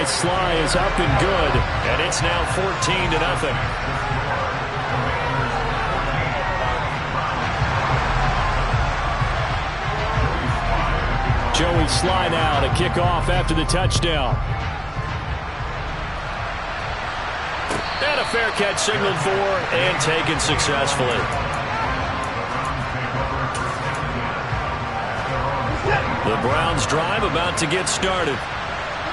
by Sly is up and good, and it's now 14-0. Joey Sly now to kick off after the touchdown. And a fair catch signaled for and taken successfully. The Browns drive about to get started.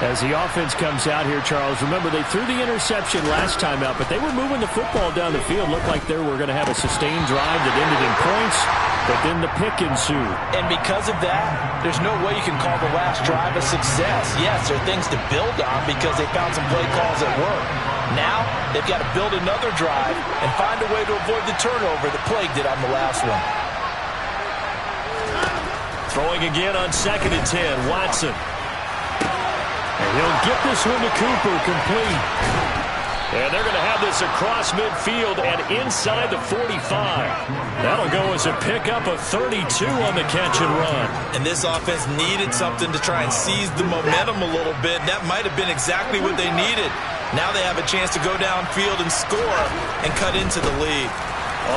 As the offense comes out here, Charles, remember they threw the interception last time out, but they were moving the football down the field. Looked like they were going to have a sustained drive that ended in points, but then the pick ensued. And because of that, there's no way you can call the last drive a success. Yes, there are things to build on because they found some play calls that work. Now, they've got to build another drive and find a way to avoid the turnover that plagued it on the last one. Throwing again on 2nd and 10, Watson. And he'll get this one to Cooper, complete. And they're going to have this across midfield and inside the 45. That'll go as a pickup of 32 on the catch and run. And this offense needed something to try and seize the momentum a little bit. That might have been exactly what they needed. Now they have a chance to go downfield and score and cut into the lead.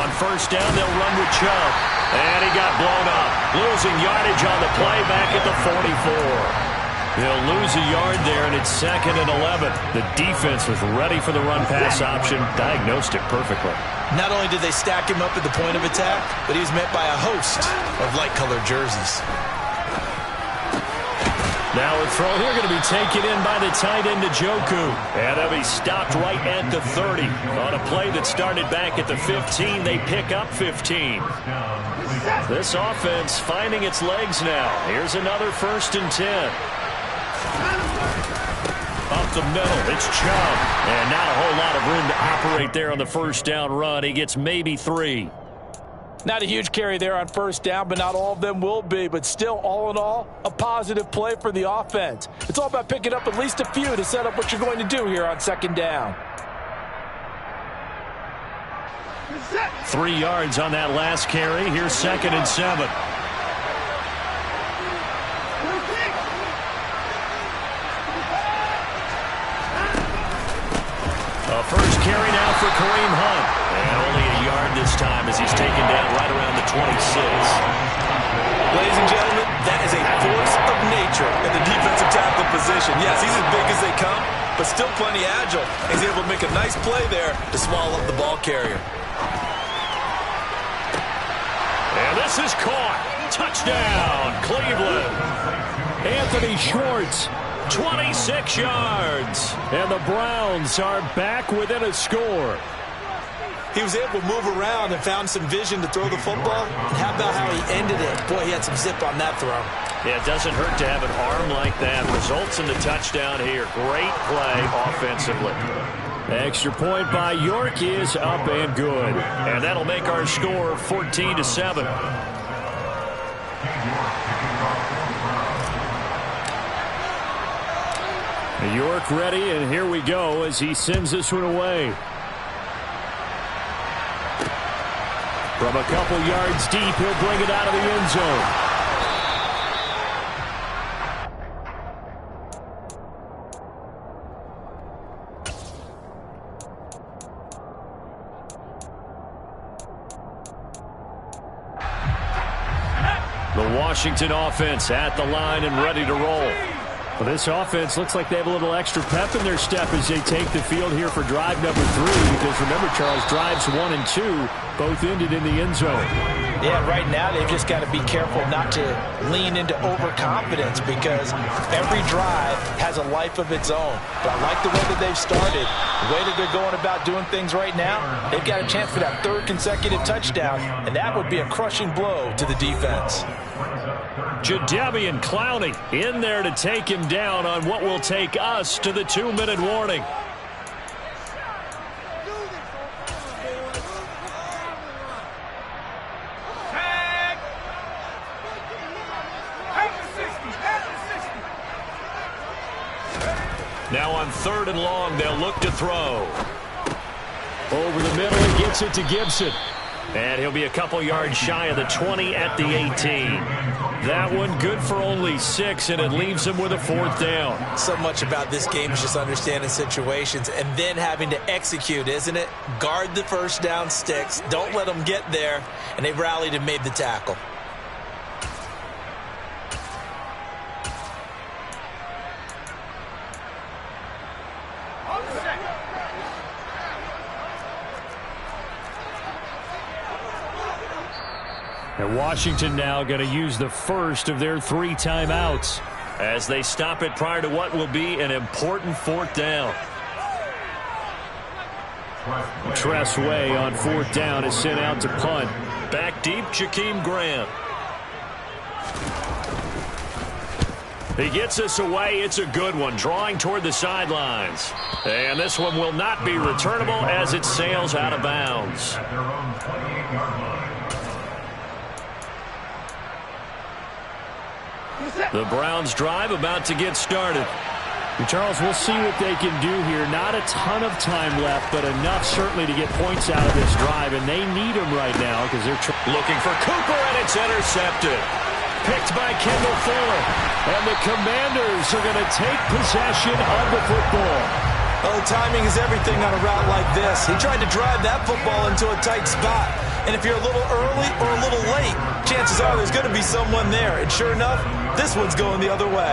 On 1st down, they'll run with Chubb. And he got blown up. Losing yardage on the play back at the 44. They'll lose a yard there, and it's 2nd and 11. The defense was ready for the run-pass option, diagnosed it perfectly. Not only did they stack him up at the point of attack, but he was met by a host of light-colored jerseys. Now a throw here going to be taken in by the tight end, Njoku. And he'll be stopped right at the 30. On a play that started back at the 15, they pick up 15. This offense finding its legs now. Here's another 1st and 10. Up the middle, it's Chubb. And not a whole lot of room to operate there on the 1st down run. He gets maybe 3. Not a huge carry there on 1st down, but not all of them will be. But still, all in all, a positive play for the offense. It's all about picking up at least a few to set up what you're going to do here on 2nd down. 3 yards on that last carry. Here's 2nd and 7. First carry now for Kareem Hunt. And only a yard this time as he's taken down right around the 26. Ladies and gentlemen, that is a force of nature in the defensive tackle position. Yes, he's as big as they come, but still plenty agile. He's able to make a nice play there to swallow up the ball carrier. And this is caught. Touchdown, Cleveland. Anthony Schwartz. 26 yards. And the Browns are back within a score. He was able to move around and found some vision to throw the football. And how about how he ended it? Boy, he had some zip on that throw. Yeah, it doesn't hurt to have an arm like that. Results in the touchdown here. Great play offensively. Extra point by York is up and good. And that'll make our score 14-7. York ready, and here we go as he sends this one away. From a couple yards deep, he'll bring it out of the end zone. The Washington offense at the line and ready to roll. Well, this offense looks like they have a little extra pep in their step as they take the field here for drive number 3. Because remember, Charles, drives 1 and 2 both ended in the end zone. Yeah, right now they've just got to be careful not to lean into overconfidence because every drive has a life of its own. But I like the way that they've started. The way that they're going about doing things right now, they've got a chance for that 3rd consecutive touchdown, and that would be a crushing blow to the defense. Jadeveon Clowney in there to take him down on what will take us to the 2-minute warning. Now on 3rd and long, they'll look to throw. Over the middle, he gets it to Gibson. And he'll be a couple yards shy of the 20 at the 18. That one good for only 6, and it leaves him with a 4th down. So much about this game is just understanding situations and then having to execute, isn't it? Guard the first down sticks. Don't let them get there. And they rallied and made the tackle. And Washington now going to use the first of their 3 timeouts as they stop it prior to what will be an important 4th down. Resse on 4th down is sent out to punt. Back deep, Jakeem Grant. He gets us away. It's a good one, drawing toward the sidelines. And this one will not be returnable as it sails out of bounds. The Browns drive about to get started. And Charles, we'll see what they can do here. Not a ton of time left, but enough certainly to get points out of this drive, and they need them right now because they're looking for Cooper, and it's intercepted. Picked by Kendall Fuller, and the Commanders are going to take possession of the football. Oh, timing is everything on a route like this. He tried to drive that football into a tight spot. And if you're a little early or a little late, chances are there's going to be someone there. And sure enough, this one's going the other way.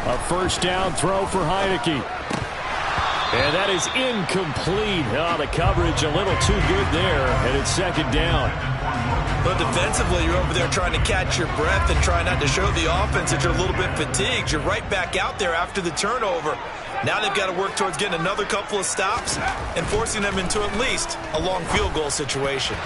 A first down throw for Heineke. And that is incomplete. Oh, the coverage a little too good there, and it's 2nd down. But defensively, you're over there trying to catch your breath and try not to show the offense that you're a little bit fatigued. You're right back out there after the turnover. Now they've got to work towards getting another couple of stops and forcing them into at least a long field goal situation.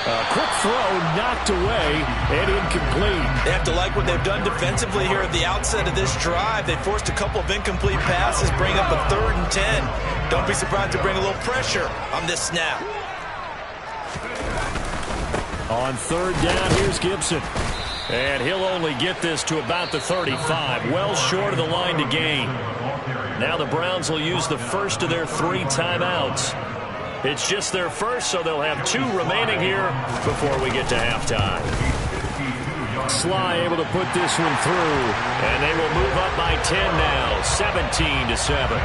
A quick throw knocked away and incomplete. They have to like what they've done defensively here at the outset of this drive. They forced a couple of incomplete passes, bring up a 3rd and 10. Don't be surprised to bring a little pressure on this snap. On 3rd down, here's Gibson. And he'll only get this to about the 35, well short of the line to gain. Now the Browns will use the first of their 3 timeouts. It's just their first, so they'll have 2 remaining here before we get to halftime. Sly able to put this one through. And they will move up by 10 now, 17-7.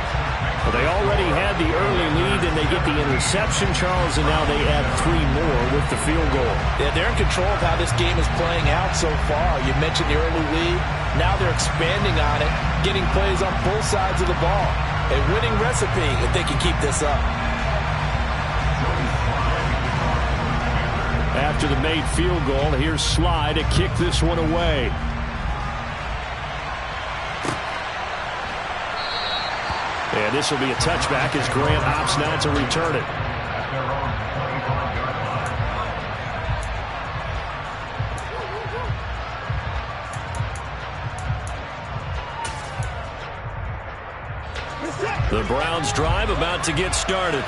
Well, they already had the early lead, and they get the interception, Charles, and now they add 3 more with the field goal. Yeah, they're in control of how this game is playing out so far. You mentioned the early lead. Now they're expanding on it, getting plays on both sides of the ball. A winning recipe if they can keep this up. After the made field goal, here's Sly to kick this one away. And this will be a touchback as Grant opts not to return it. The Browns drive about to get started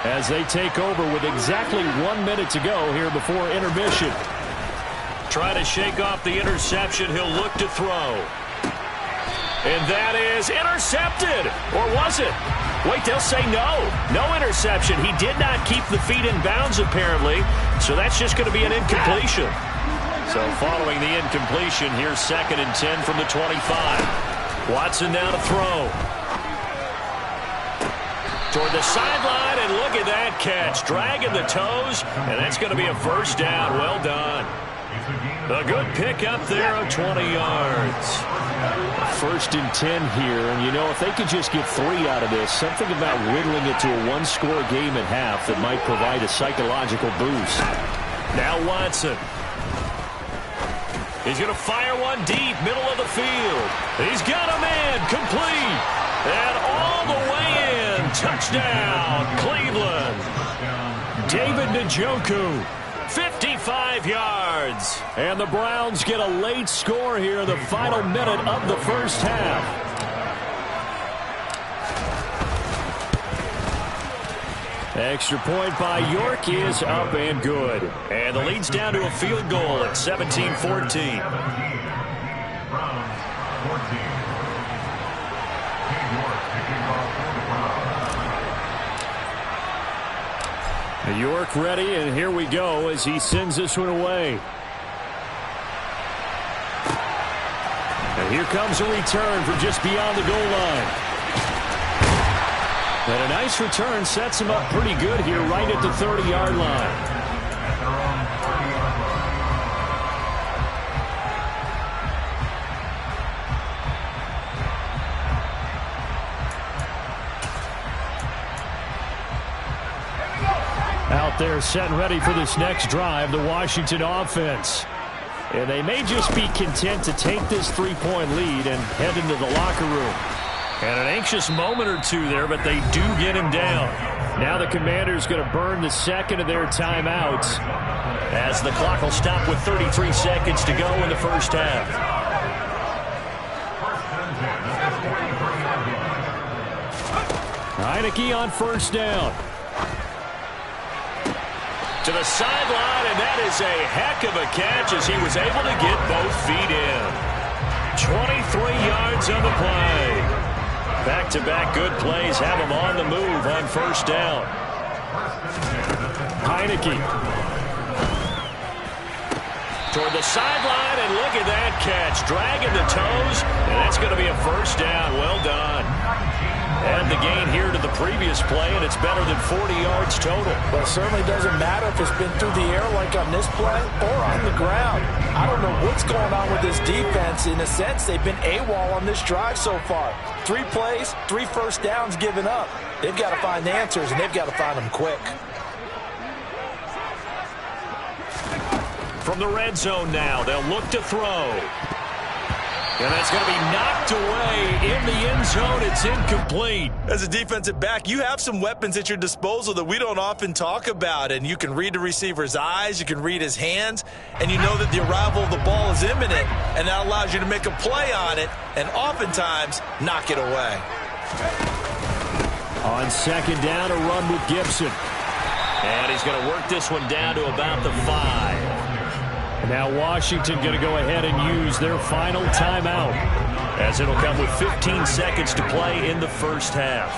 as they take over with exactly 1 minute to go here before intermission. Try to shake off the interception. He'll look to throw. And that is intercepted. Or was it? Wait, they'll say no. No interception. He did not keep the feet in bounds, apparently. So that's just going to be an incompletion. So following the incompletion, here's 2nd and 10 from the 25. Watson now to throw. Toward the sideline, and look at that catch. Dragging the toes, and that's going to be a first down. Well done. A good pick up there of 20 yards. 1st and 10 here, and you know, if they could just get 3 out of this, something about whittling it to a 1-score game at half that might provide a psychological boost. Now Watson. He's going to fire one deep, middle of the field. He's got a man, complete, and all the way in. Touchdown, Cleveland. David Njoku, 55 yards. And the Browns get a late score here in the final minute of the first half. Extra point by York is up and good. And the lead's down to a field goal at 17-14. York ready, and here we go as he sends this one away. And here comes a return from just beyond the goal line. And a nice return sets him up pretty good here right at the 30-yard line. Out there set and ready for this next drive, the Washington offense. And they may just be content to take this 3-point lead and head into the locker room. And an anxious moment or two there, but they do get him down. Now the Commanders going to burn the second of their timeouts as the clock will stop with 33 seconds to go in the first half. Heineke on first down. To the sideline, and that is a heck of a catch as he was able to get both feet in. 23 yards on the play. Back-to-back good plays have him on the move on first down. Heineke. Toward the sideline, and look at that catch. Dragging the toes, and that's going to be a first down. Well done. Add the gain here to the previous play, and it's better than 40 yards total. Well, it certainly doesn't matter if it's been through the air like on this play or on the ground. I don't know what's going on with this defense. In a sense, they've been AWOL on this drive so far. 3 plays, 3 first downs given up. They've got to find the answers, and they've got to find them quick. From the red zone now, they'll look to throw. And that's going to be knocked away in the end zone. It's incomplete. As a defensive back, you have some weapons at your disposal that we don't often talk about. And you can read the receiver's eyes, you can read his hands, and you know that the arrival of the ball is imminent. And that allows you to make a play on it and oftentimes knock it away. On second down, a run with Gibson. And he's going to work this one down to about the 5. Now Washington going to go ahead and use their final timeout as it'll come with 15 seconds to play in the first half.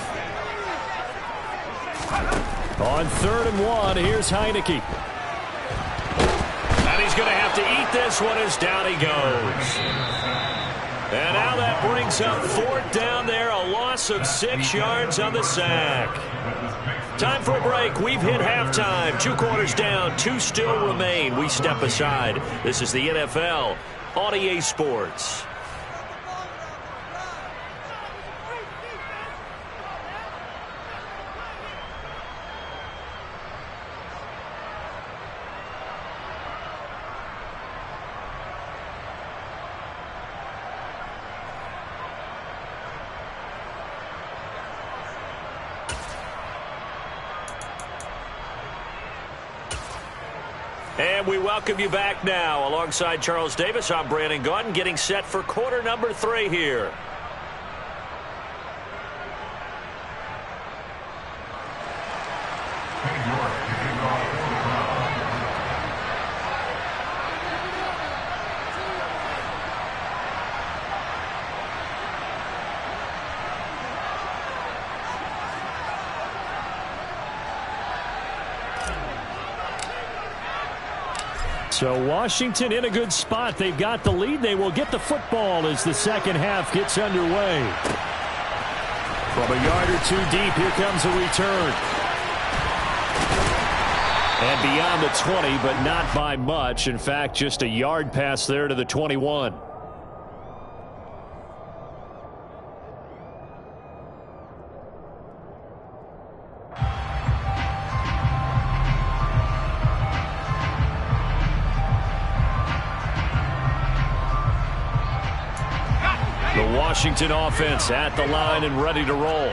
On 3rd and 1, here's Heineke. And he's going to have to eat this one as down he goes. And now that brings up 4th down there, a loss of 6 yards on the sack. Time for a break. We've hit halftime. 2 quarters down, 2 still remain. We step aside. This is the NFL on EA Sports. And we welcome you back now. Alongside Charles Davis, I'm Brandon Gaudin, getting set for quarter number 3 here. So Washington in a good spot. They've got the lead. They will get the football as the second half gets underway. From a yard or 2 deep, here comes a return. And beyond the 20, but not by much. In fact, just a yard pass there to the 21. Washington offense at the line and ready to roll.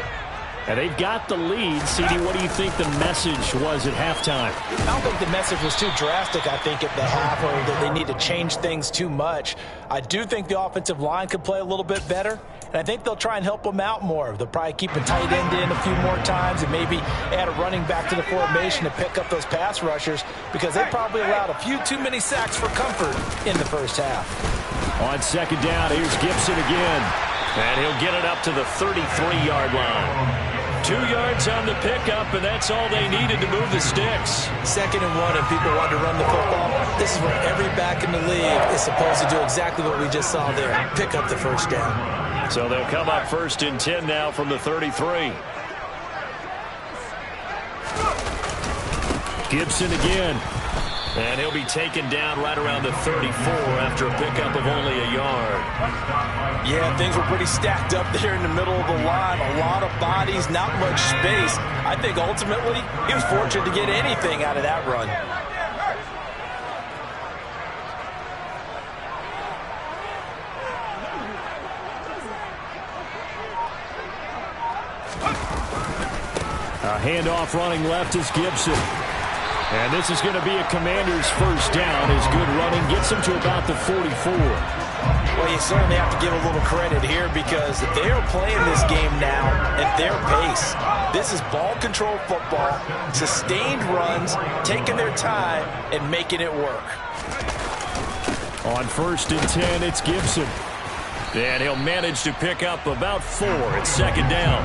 And they've got the lead. CD, what do you think the message was at halftime? I don't think the message was too drastic, I think, at the half, or that they need to change things too much. I do think the offensive line could play a little bit better, and I think they'll try and help them out more. They'll probably keep a tight end in a few more times and maybe add a running back to the formation to pick up those pass rushers, because they probably allowed a few too many sacks for comfort in the first half. On second down, here's Gibson again. And he'll get it up to the 33-yard line. 2 yards on the pickup, and that's all they needed to move the sticks. 2nd and 1, and people want to run the football. This is where every back in the league is supposed to do exactly what we just saw there, pick up the first down. So they'll come up 1st and 10 now from the 33. Gibson again. And he'll be taken down right around the 34 after a pickup of only a yard. Yeah, things were pretty stacked up there in the middle of the line. A lot of bodies, not much space. I think ultimately he was fortunate to get anything out of that run. A handoff running left is Gibson. And this is going to be a Commander's first down. His good running gets him to about the 44. Well, you certainly have to give a little credit here because they are playing this game now at their pace. This is ball control football, sustained runs, taking their time, and making it work. On 1st and 10, it's Gibson. And he'll manage to pick up about 4 at 2nd down.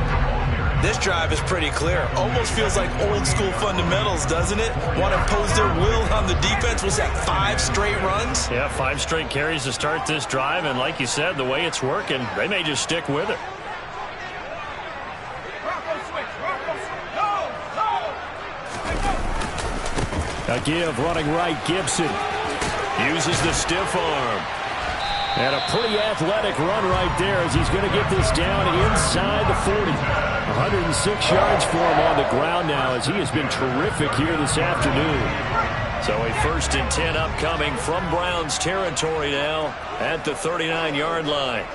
This drive is pretty clear. Almost feels like old school fundamentals, doesn't it? Want to impose their will on the defense. Was that 5 straight runs? Yeah, 5 straight carries to start this drive. And like you said, the way it's working, they may just stick with it. A give running right, Gibson. Uses the stiff arm. And a pretty athletic run right there as he's going to get this down inside the 40. 106 yards for him on the ground now as he has been terrific here this afternoon. So a 1st and 10 upcoming from Browns territory now at the 39-yard line.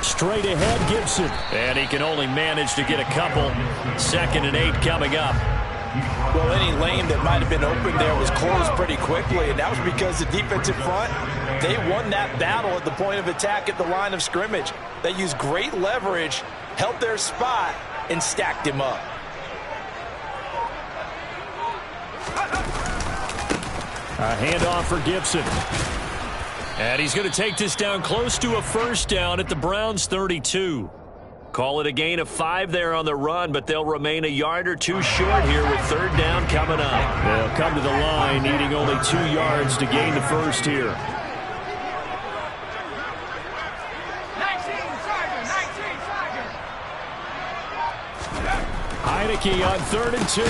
Straight ahead, Gibson. And he can only manage to get a couple. 2nd and 8 coming up. Well, any lane that might have been open there was closed pretty quickly, and that was because the defensive front, they won that battle at the point of attack at the line of scrimmage. They used great leverage, held their spot, and stacked him up. A handoff for Gibson. And he's going to take this down close to a 1st down at the Browns' 32. Call it a gain of 5 there on the run, but they'll remain a yard or 2 short here with 3rd down coming up. They'll come to the line needing only 2 yards to gain the first here. 19 Heineke on 3rd and 2.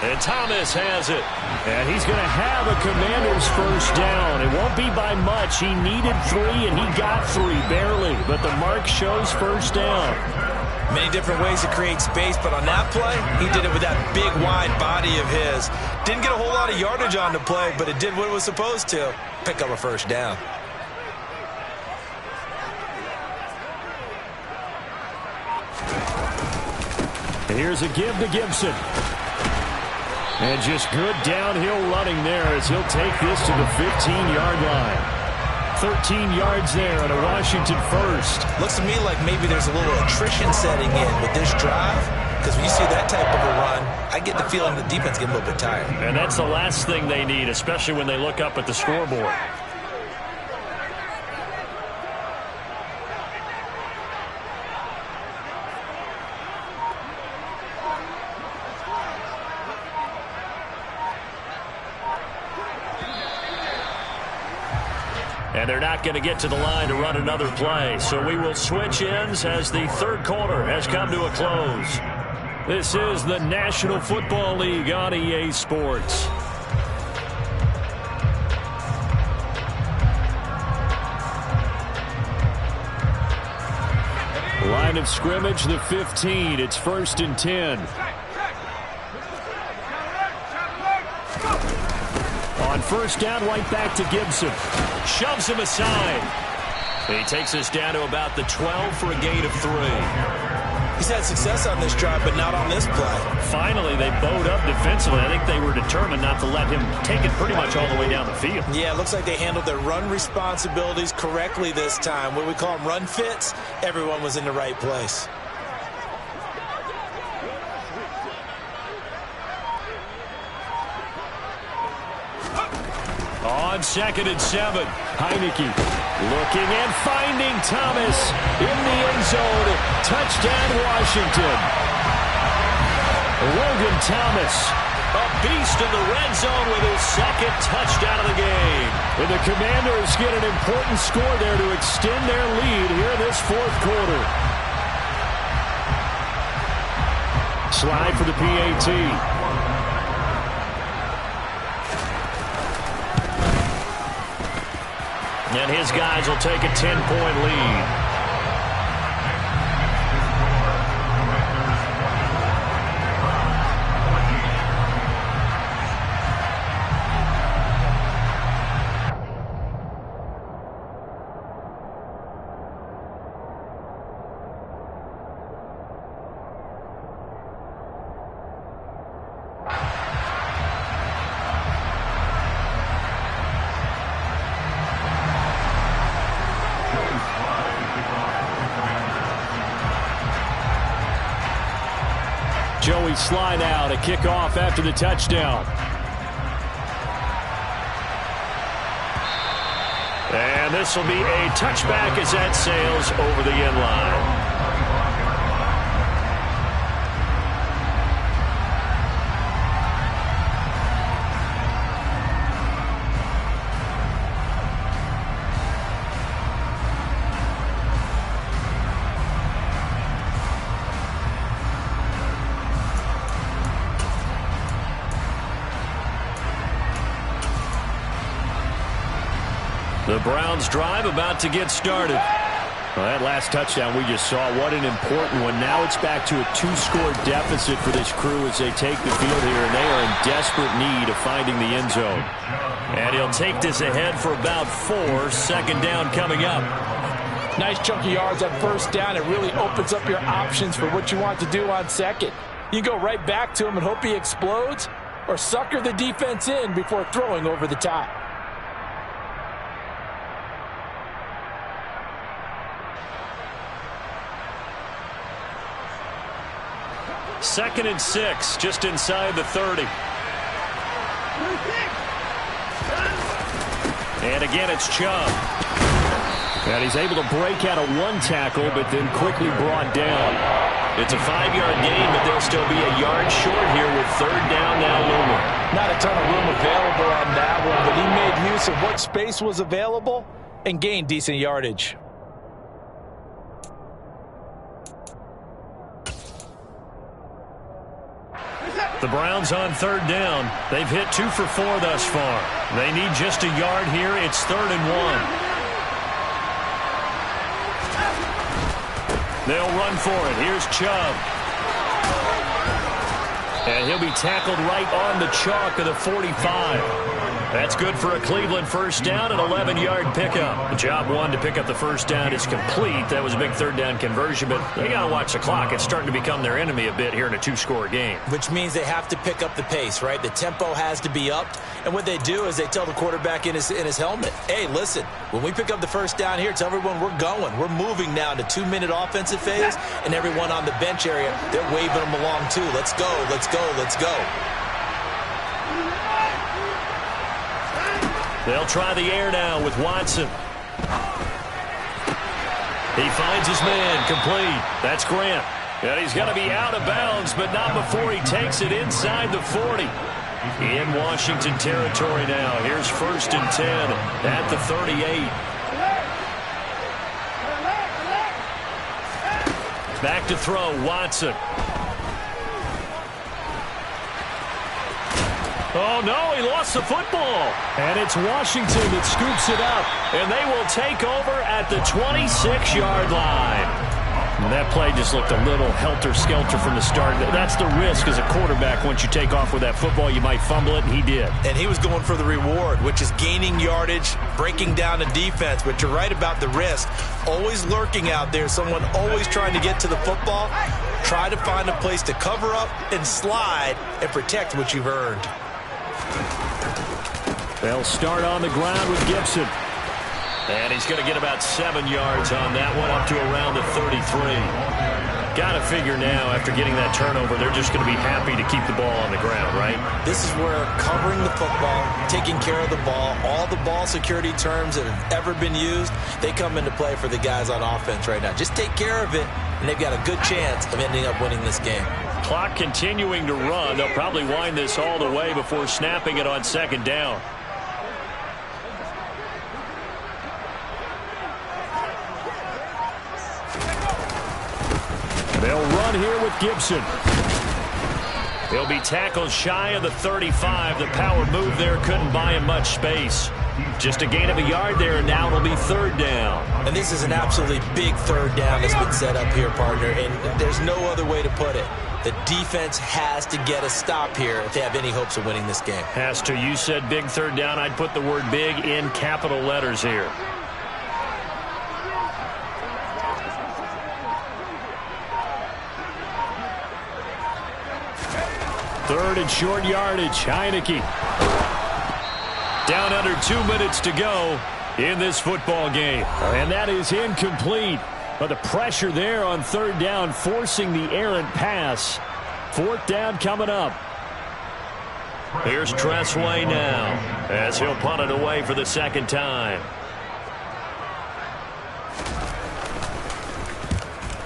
And Thomas has it. And he's going to have a Commander's first down. It won't be by much. He needed 3, and he got 3, barely. But the mark shows first down. Many different ways to create space, but on that play, he did it with that big, wide body of his. Didn't get a whole lot of yardage on the play, but it did what it was supposed to. Pick up a first down. Here's a give to Gibson. And just good downhill running there as he'll take this to the 15-yard line. 13 yards there on a Washington first. Looks to me like maybe there's a little attrition setting in with this drive, because when you see that type of a run, I get the feeling the defense getting a little bit tired. And that's the last thing they need, especially when they look up at the scoreboard. And they're not going to get to the line to run another play. So we will switch ends as the 3rd quarter has come to a close. This is the National Football League on EA Sports. Line of scrimmage, the 15. It's 1st and 10. On 1st down, right back to Gibson. Shoves him aside. He takes us down to about the 12 for a gain of 3. He's had success on this drive, but not on this play. Finally, they bowed up defensively. I think they were determined not to let him take it pretty much all the way down the field. Yeah, it looks like they handled their run responsibilities correctly this time. What we call them run fits, everyone was in the right place. On 2nd and 7. Heineke looking and finding Thomas in the end zone. Touchdown, Washington. Logan Thomas, A beast in the red zone with his 2nd touchdown of the game. and the Commanders get an important score there to extend their lead here in this 4th quarter. Slide for the PAT. And his guys will take a 10-point lead. Joey slide out, a kickoff after the touchdown. And this will be a touchback as that sails over the end line. The Browns drive about to get started. Well, that last touchdown we just saw, what an important one. Now it's back to a 2-score deficit for this crew as they take the field here, and they are in desperate need of finding the end zone. And he'll take this ahead for about 4. 2nd down coming up. Nice chunk of yards on 1st down. It really opens up your options for what you want to do on 2nd. You can go right back to him and hope he explodes, or sucker the defense in before throwing over the top. 2nd and 6, just inside the 30. And again, it's Chubb. And he's able to break out of 1 tackle, but then quickly brought down. It's a 5-yard gain, but they'll still be a yard short here with 3rd down now looming. Not a ton of room available on that one, but he made use of what space was available and gained decent yardage. The Browns on 3rd down. They've hit 2 for 4 thus far. They need just a yard here. It's 3rd and 1. They'll run for it. Here's Chubb. And he'll be tackled right on the chalk of the 45. That's good for a Cleveland 1st down, an 11-yard pickup. The job 1 to pick up the 1st down is complete. That was a big 3rd down conversion, but they got to watch the clock. It's starting to become their enemy a bit here in a 2-score game. Which means they have to pick up the pace, right? The tempo has to be upped. And what they do is they tell the quarterback in his helmet, hey, listen, when we pick up the 1st down here, tell everyone we're going. We're moving now to 2-minute offensive phase, and everyone on the bench area, they're waving them along too. Let's go, let's go, let's go. They'll try the air now with Watson. He finds his man, complete. That's Grant. And he's going to be out of bounds, but not before he takes it inside the 40. In Washington territory now. Here's 1st and 10 at the 38. Back to throw, Watson. Oh, no, he lost the football. And it's Washington that scoops it up. And they will take over at the 26-yard line. And that play just looked a little helter-skelter from the start. That's the risk as a quarterback. Once you take off with that football, you might fumble it, and he did. And he was going for the reward, which is gaining yardage, breaking down the defense. But you're right about the risk. Always lurking out there, someone always trying to get to the football. Try to find a place to cover up and slide and protect what you've earned. They'll start on the ground with Gibson. And he's going to get about 7 yards on that one, up to around the 33. Got to figure now, after getting that turnover, they're just going to be happy to keep the ball on the ground, right? This is where covering the football, taking care of the ball, all the ball security terms that have ever been used, they come into play for the guys on offense right now. Just take care of it, and they've got a good chance of ending up winning this game. Clock continuing to run. They'll probably wind this all the way before snapping it on second down. They'll run here with Gibson. He'll be tackled shy of the 35. The power move there couldn't buy him much space. Just a gain of a yard there, and now it'll be third down. And this is an absolutely big third down that's been set up here, partner, and there's no other way to put it. The defense has to get a stop here if they have any hopes of winning this game. Has to. You said big third down. I'd put the word big in capital letters here. Third and short yardage. Heineke. Down under 2 minutes to go in this football game. And that is incomplete. But the pressure there on third down, forcing the errant pass. Fourth down coming up. Here's Tressway now, as he'll punt it away for the second time.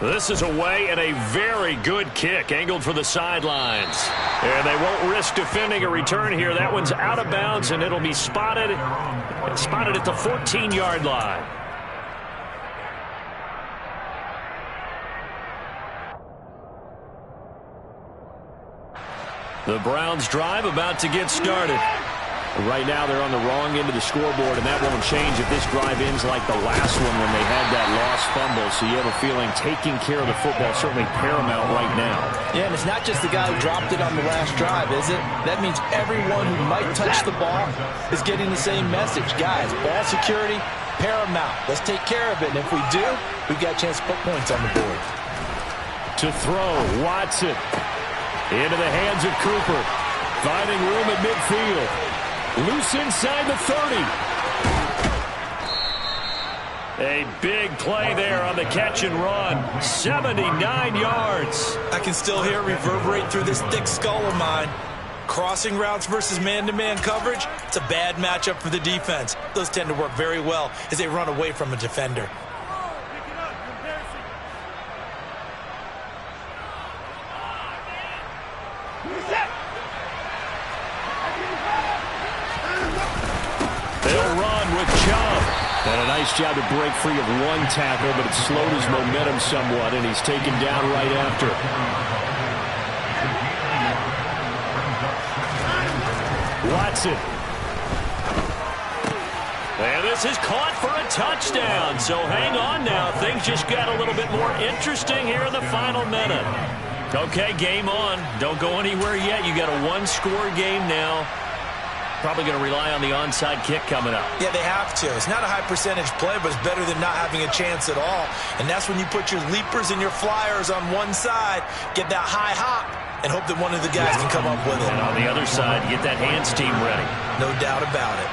This is away, and a very good kick angled for the sidelines. And they won't risk defending a return here. That one's out of bounds, and it'll be spotted at the 14-yard line. The Browns drive about to get started. Right now they're on the wrong end of the scoreboard, and that won't change if this drive ends like the last one when they had that lost fumble. So you have a feeling taking care of the football is certainly paramount right now. Yeah, and it's not just the guy who dropped it on the last drive, is it? That means everyone who might touch the ball is getting the same message. Guys, ball security, paramount. Let's take care of it, and if we do, we've got a chance to put points on the board. To throw, Watson. Into the hands of Cooper. Finding room at midfield. Loose inside the 30. A big play there on the catch and run. 79 yards. I can still hear it reverberate through this thick skull of mine. Crossing routes versus man-to-man coverage, it's a bad matchup for the defense. Those tend to work very well as they run away from a defender. They'll run with Chubb. And a nice job to break free of one tackle, but it slowed his momentum somewhat, and he's taken down right after. Watson. And this is caught for a touchdown. So hang on now. Things just got a little bit more interesting here in the final minute. Okay, game on. Don't go anywhere yet. You got a one-score game now. Probably going to rely on the onside kick coming up. Yeah, they have to. It's not a high percentage play, but it's better than not having a chance at all. And that's when you put your leapers and your flyers on one side, get that high hop, and hope that one of the guys can come up with it. And on the other side, get that hands team ready. No doubt about it.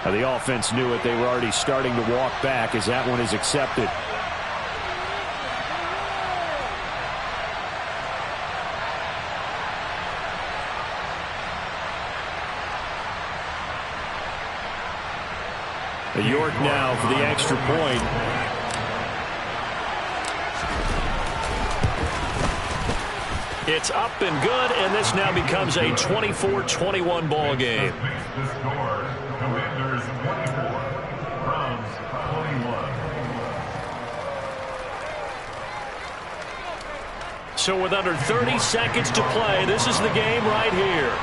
The offense knew it. They were already starting to walk back as that one is accepted. York now for the extra point. It's up and good, and this now becomes a 24-21 ball game. So with under 30 seconds to play, this is the game right here.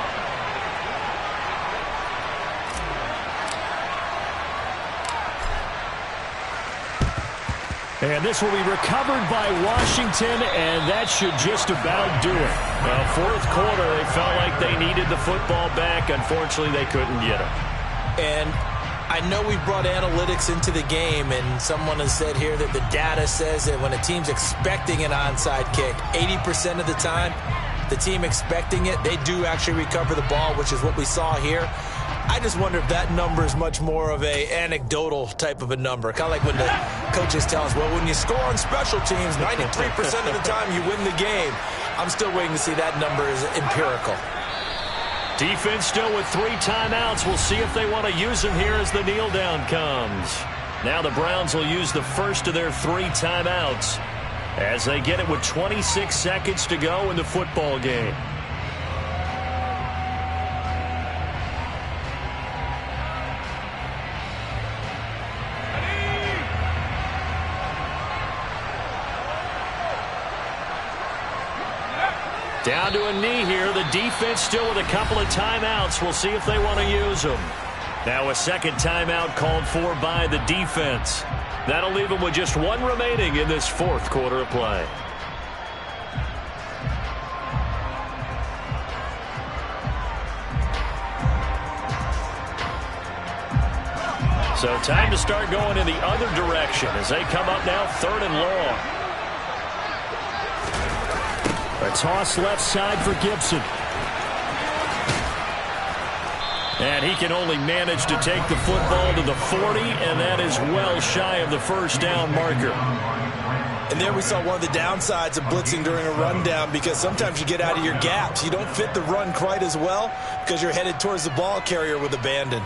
And this will be recovered by Washington, and that should just about do it. Well, fourth quarter, they felt like they needed the football back. Unfortunately, they couldn't get it. And I know we brought analytics into the game, and someone has said here that the data says that when a team's expecting an onside kick, 80% of the time, the team expecting it, they do actually recover the ball, which is what we saw here. I just wonder if that number is much more of a anecdotal type of a number. Kind of like when the coaches tell us, well, when you score on special teams, 93% of the time you win the game. I'm still waiting to see that number is empirical. Defense still with 3 timeouts. We'll see if they want to use them here as the kneel down comes. Now the Browns will use the first of their 3 timeouts as they get it with 26 seconds to go in the football game. Down to a knee here. The defense still with a couple of timeouts. We'll see if they want to use them. Now a second timeout called for by the defense. That'll leave them with just 1 remaining in this fourth quarter of play. So time to start going in the other direction as they come up now 3rd and long. A toss left side for Gibson. And he can only manage to take the football to the 40, and that is well shy of the first down marker. And there we saw one of the downsides of blitzing during a rundown, because sometimes you get out of your gaps. You don't fit the run quite as well because you're headed towards the ball carrier with abandon.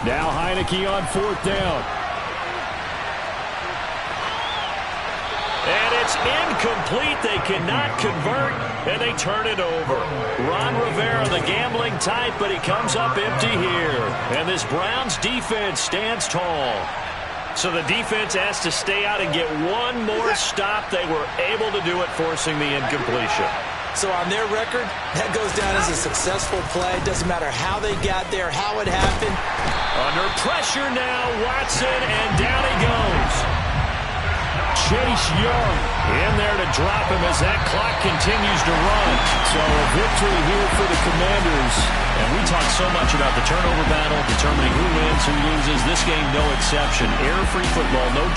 Now Heineke on 4th down. And it's incomplete. They cannot convert, and they turn it over. Ron Rivera, the gambling type, but he comes up empty here. And this Browns defense stands tall. So the defense has to stay out and get one more stop. They were able to do it, forcing the incompletion. So on their record, that goes down as a successful play. Doesn't matter how they got there, how it happened. Under pressure now, Watson, and down he goes. Chase Young in there to drop him as that clock continues to run. So a victory here for the Commanders. And we talk so much about the turnover battle, determining who wins, who loses. This game, no exception. Error-free football, no turnover.